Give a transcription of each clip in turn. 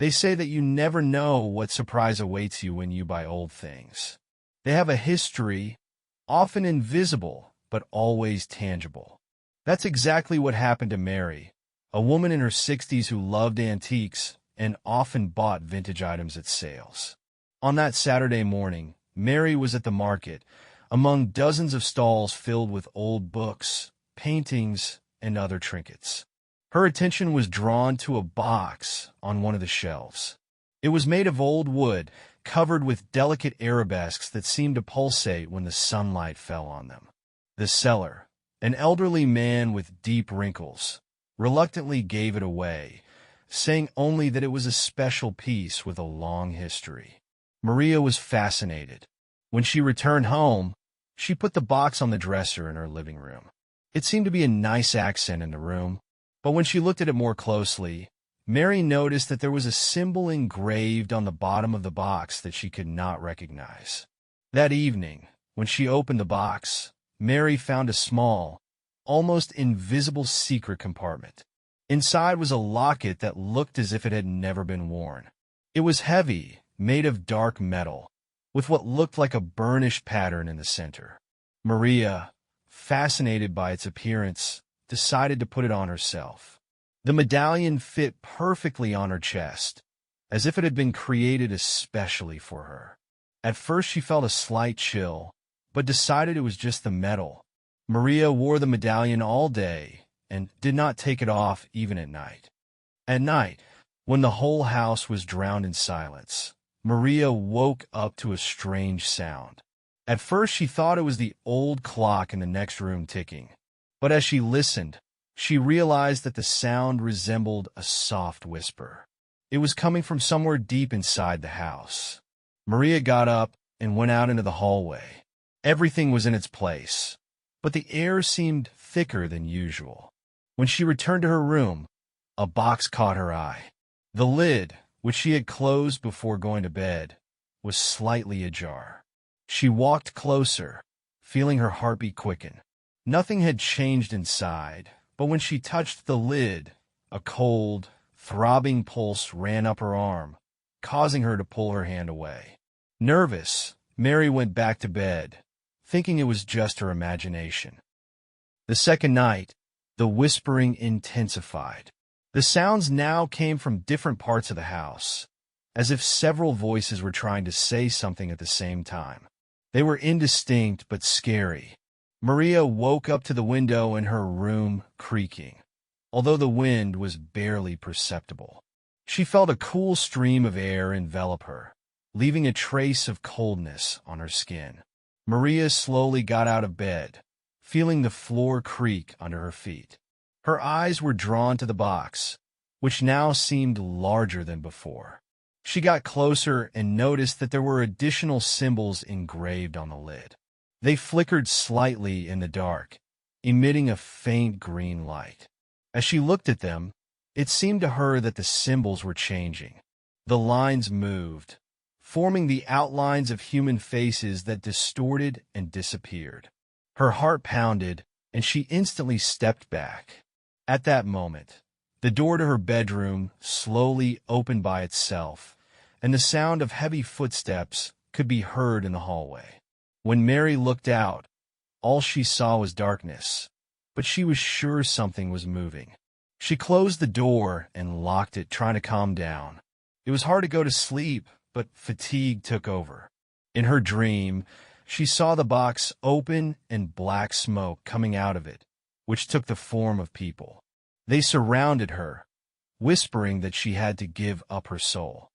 They say that you never know what surprise awaits you when you buy old things. They have a history, often invisible, but always tangible. That's exactly what happened to Mary, a woman in her 60s who loved antiques and often bought vintage items at sales. On that Saturday morning, Mary was at the market, among dozens of stalls filled with old books, paintings, and other trinkets. Her attention was drawn to a box on one of the shelves. It was made of old wood, covered with delicate arabesques that seemed to pulsate when the sunlight fell on them. The seller, an elderly man with deep wrinkles, reluctantly gave it away, saying only that it was a special piece with a long history. Maria was fascinated. When she returned home, she put the box on the dresser in her living room. It seemed to be a nice accent in the room, but when she looked at it more closely, Mary noticed that there was a symbol engraved on the bottom of the box that she could not recognize. That evening, when she opened the box, Mary found a small, almost invisible secret compartment. Inside was a locket that looked as if it had never been worn. It was heavy, made of dark metal, with what looked like a burnished pattern in the center. Maria, fascinated by its appearance, decided to put it on herself. The medallion fit perfectly on her chest, as if it had been created especially for her. At first she felt a slight chill, but decided it was just the metal. Maria wore the medallion all day and did not take it off even at night. At night, when the whole house was drowned in silence, Maria woke up to a strange sound. At first she thought it was the old clock in the next room ticking. But as she listened, she realized that the sound resembled a soft whisper. It was coming from somewhere deep inside the house. Maria got up and went out into the hallway. Everything was in its place, but the air seemed thicker than usual. When she returned to her room, a box caught her eye. The lid, which she had closed before going to bed, was slightly ajar. She walked closer, feeling her heartbeat quicken. Nothing had changed inside, but when she touched the lid, a cold, throbbing pulse ran up her arm, causing her to pull her hand away. Nervous, Mary went back to bed, thinking it was just her imagination. The second night, the whispering intensified. The sounds now came from different parts of the house, as if several voices were trying to say something at the same time. They were indistinct but scary. Maria woke up to the window in her room creaking, although the wind was barely perceptible. She felt a cool stream of air envelop her, leaving a trace of coldness on her skin. Maria slowly got out of bed, feeling the floor creak under her feet. Her eyes were drawn to the box, which now seemed larger than before. She got closer and noticed that there were additional symbols engraved on the lid. They flickered slightly in the dark, emitting a faint green light. As she looked at them, it seemed to her that the symbols were changing. The lines moved, forming the outlines of human faces that distorted and disappeared. Her heart pounded, and she instantly stepped back. At that moment, the door to her bedroom slowly opened by itself, and the sound of heavy footsteps could be heard in the hallway. When Mary looked out, all she saw was darkness, but she was sure something was moving. She closed the door and locked it, trying to calm down. It was hard to go to sleep, but fatigue took over. In her dream, she saw the box open and black smoke coming out of it, which took the form of people. They surrounded her, whispering that she had to give up her soul.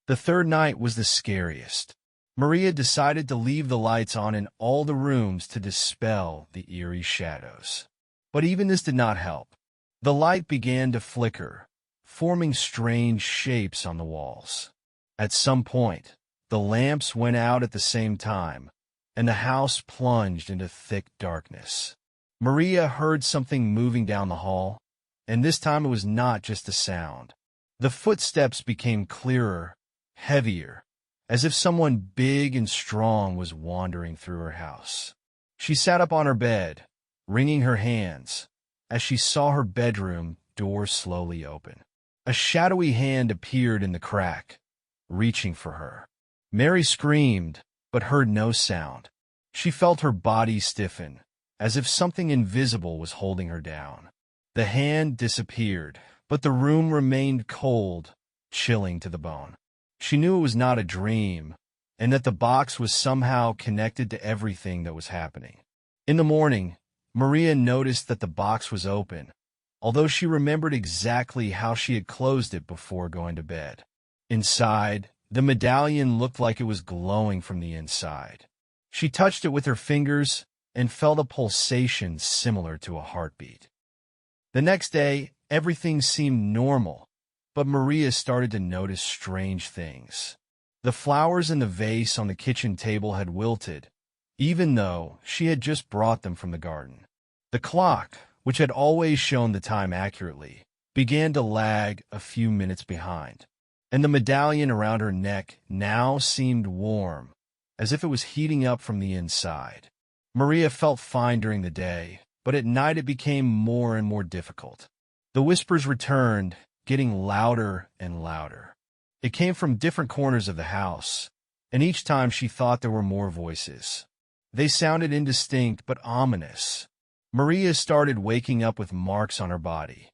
The third night was the scariest. Maria decided to leave the lights on in all the rooms to dispel the eerie shadows. But even this did not help. The light began to flicker, forming strange shapes on the walls. At some point, the lamps went out at the same time, and the house plunged into thick darkness. Maria heard something moving down the hall, and this time it was not just a sound. The footsteps became clearer, heavier, as if someone big and strong was wandering through her house. She sat up on her bed, wringing her hands, as she saw her bedroom door slowly open. A shadowy hand appeared in the crack, reaching for her. Mary screamed, but heard no sound. She felt her body stiffen, as if something invisible was holding her down. The hand disappeared, but the room remained cold, chilling to the bone. She knew it was not a dream, and that the box was somehow connected to everything that was happening. In the morning, Maria noticed that the box was open, although she remembered exactly how she had closed it before going to bed. Inside, the medallion looked like it was glowing from the inside. She touched it with her fingers and felt a pulsation similar to a heartbeat. The next day, everything seemed normal, but Maria started to notice strange things. The flowers in the vase on the kitchen table had wilted, even though she had just brought them from the garden. The clock, which had always shown the time accurately, began to lag a few minutes behind, and the medallion around her neck now seemed warm, as if it was heating up from the inside. Maria felt fine during the day, but at night it became more and more difficult. The whispers returned, getting louder and louder. It came from different corners of the house, and each time she thought there were more voices. They sounded indistinct but ominous. Maria started waking up with marks on her body,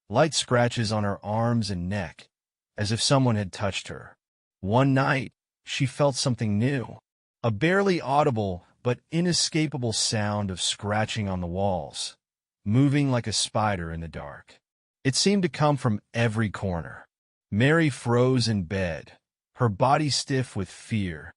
light scratches on her arms and neck, as if someone had touched her. One night, she felt something new, a barely audible but inescapable sound of scratching on the walls, moving like a spider in the dark. It seemed to come from every corner. Mary froze in bed, her body stiff with fear,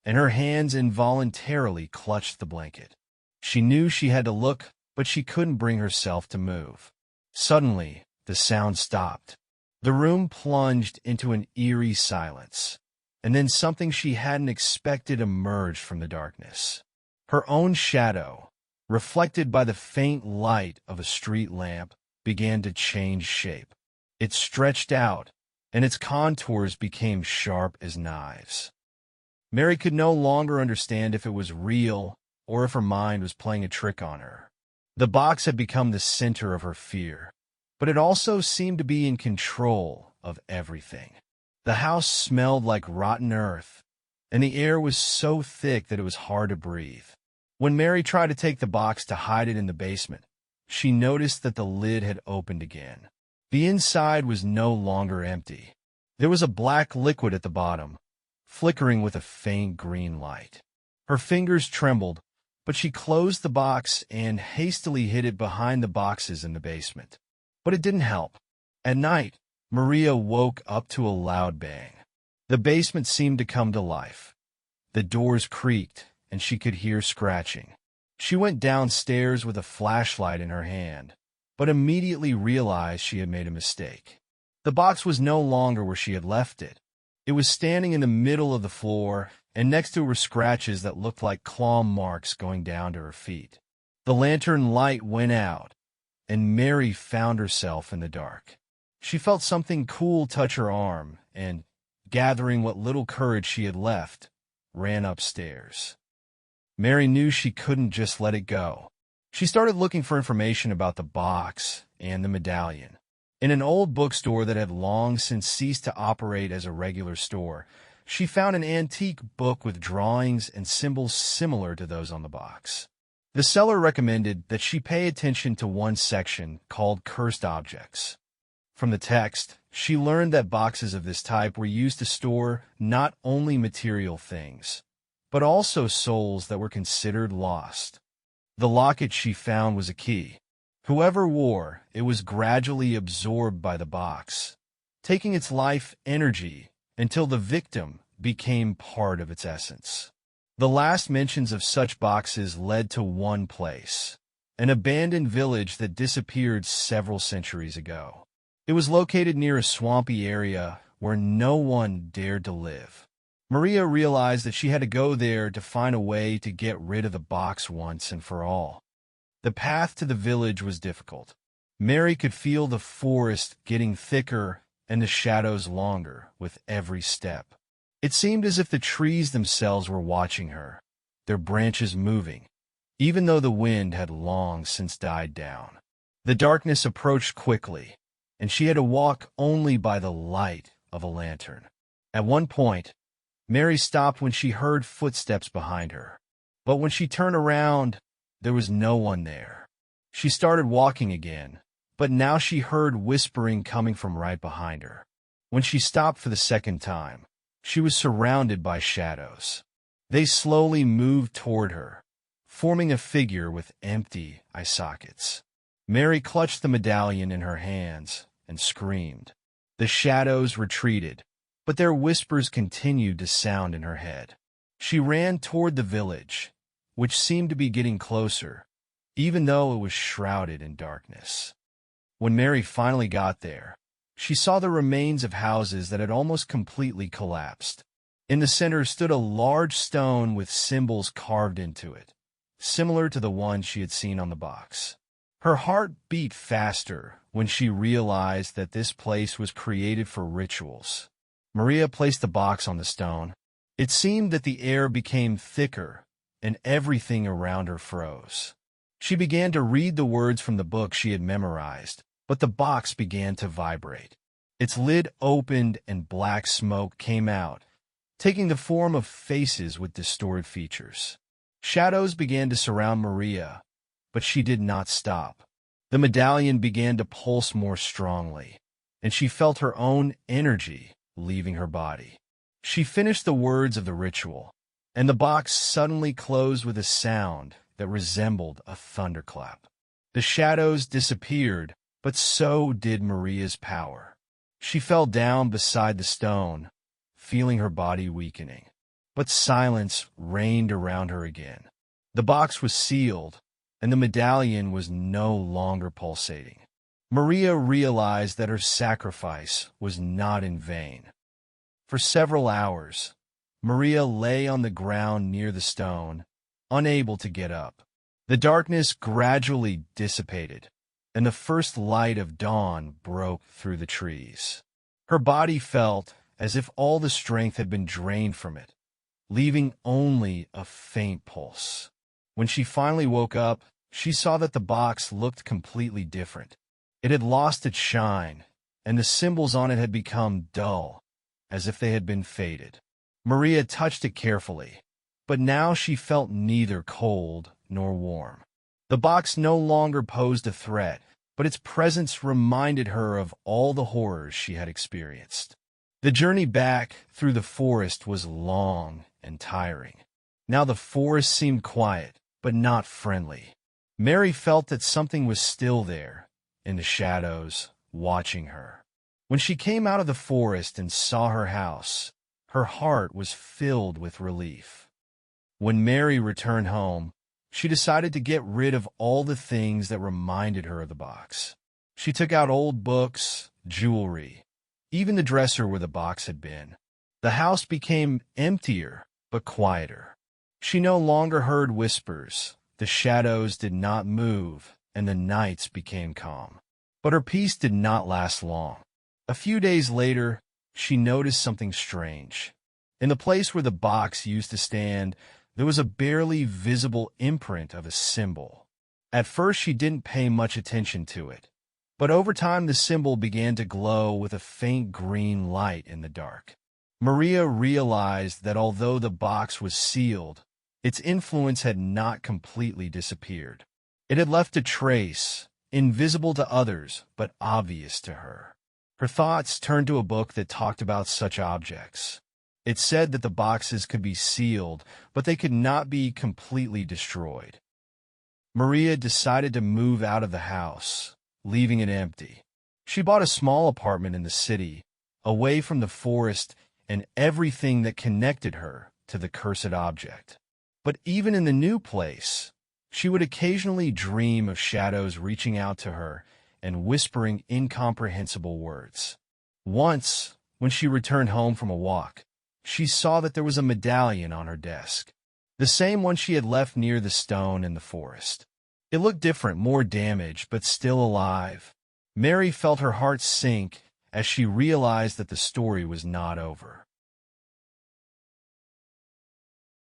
and her hands involuntarily clutched the blanket. She knew she had to look, but she couldn't bring herself to move. Suddenly, the sound stopped. The room plunged into an eerie silence, and then something she hadn't expected emerged from the darkness. Her own shadow, reflected by the faint light of a street lamp, began to change shape. It stretched out, and its contours became sharp as knives. Mary could no longer understand if it was real or if her mind was playing a trick on her. The box had become the center of her fear, but it also seemed to be in control of everything. The house smelled like rotten earth, and the air was so thick that it was hard to breathe. When Mary tried to take the box to hide it in the basement, she noticed that the lid had opened again. The inside was no longer empty. There was a black liquid at the bottom, flickering with a faint green light. Her fingers trembled, but she closed the box and hastily hid it behind the boxes in the basement. But it didn't help. At night, Maria woke up to a loud bang. The basement seemed to come to life. The doors creaked, and she could hear scratching. She went downstairs with a flashlight in her hand, but immediately realized she had made a mistake. The box was no longer where she had left it. It was standing in the middle of the floor, and next to it were scratches that looked like claw marks going down to her feet. The lantern light went out, and Mary found herself in the dark. She felt something cool touch her arm, and, gathering what little courage she had left, ran upstairs. Mary knew she couldn't just let it go. She started looking for information about the box and the medallion. In an old bookstore that had long since ceased to operate as a regular store, she found an antique book with drawings and symbols similar to those on the box. The seller recommended that she pay attention to one section called Cursed Objects. From the text, she learned that boxes of this type were used to store not only material things, but also souls that were considered lost. The locket she found was a key. Whoever wore it was gradually absorbed by the box, taking its life energy until the victim became part of its essence. The last mentions of such boxes led to one place, an abandoned village that disappeared several centuries ago. It was located near a swampy area where no one dared to live. Maria realized that she had to go there to find a way to get rid of the box once and for all. The path to the village was difficult. Mary could feel the forest getting thicker and the shadows longer with every step. It seemed as if the trees themselves were watching her, their branches moving, even though the wind had long since died down. The darkness approached quickly, and she had to walk only by the light of a lantern. At one point, Mary stopped when she heard footsteps behind her. But when she turned around, there was no one there. She started walking again, but now she heard whispering coming from right behind her. When she stopped for the second time, she was surrounded by shadows. They slowly moved toward her, forming a figure with empty eye sockets. Mary clutched the medallion in her hands and screamed. The shadows retreated, but their whispers continued to sound in her head. She ran toward the village, which seemed to be getting closer, even though it was shrouded in darkness. When Mary finally got there, she saw the remains of houses that had almost completely collapsed. In the center stood a large stone with symbols carved into it, similar to the one she had seen on the box. Her heart beat faster when she realized that this place was created for rituals. Maria placed the box on the stone. It seemed that the air became thicker, and everything around her froze. She began to read the words from the book she had memorized, but the box began to vibrate. Its lid opened and black smoke came out, taking the form of faces with distorted features. Shadows began to surround Maria, but she did not stop. The medallion began to pulse more strongly, and she felt her own energy leaving her body. She finished the words of the ritual, and the box suddenly closed with a sound that resembled a thunderclap. The shadows disappeared, but so did Maria's power. She fell down beside the stone, feeling her body weakening. But silence reigned around her again. The box was sealed, and the medallion was no longer pulsating. Maria realized that her sacrifice was not in vain. For several hours, Maria lay on the ground near the stone, unable to get up. The darkness gradually dissipated, and the first light of dawn broke through the trees. Her body felt as if all the strength had been drained from it, leaving only a faint pulse. When she finally woke up, she saw that the box looked completely different. It had lost its shine, and the symbols on it had become dull, as if they had been faded. Maria touched it carefully, but now she felt neither cold nor warm. The box no longer posed a threat, but its presence reminded her of all the horrors she had experienced. The journey back through the forest was long and tiring. Now the forest seemed quiet, but not friendly. Mary felt that something was still there, in the shadows, watching her. When she came out of the forest and saw her house, her heart was filled with relief. When Mary returned home, she decided to get rid of all the things that reminded her of the box. She took out old books, jewelry, even the dresser where the box had been. The house became emptier, but quieter. She no longer heard whispers, the shadows did not move, and the nights became calm. But her peace did not last long. A few days later, she noticed something strange. In the place where the box used to stand, there was a barely visible imprint of a symbol. At first, she didn't pay much attention to it, but over time the symbol began to glow with a faint green light in the dark. Maria realized that although the box was sealed, its influence had not completely disappeared. It had left a trace, invisible to others, but obvious to her. Her thoughts turned to a book that talked about such objects. It said that the boxes could be sealed, but they could not be completely destroyed. Maria decided to move out of the house, leaving it empty. She bought a small apartment in the city, away from the forest and everything that connected her to the cursed object. But even in the new place, she would occasionally dream of shadows reaching out to her and whispering incomprehensible words. Once, when she returned home from a walk, she saw that there was a medallion on her desk, the same one she had left near the stone in the forest. It looked different, more damaged, but still alive. Mary felt her heart sink as she realized that the story was not over.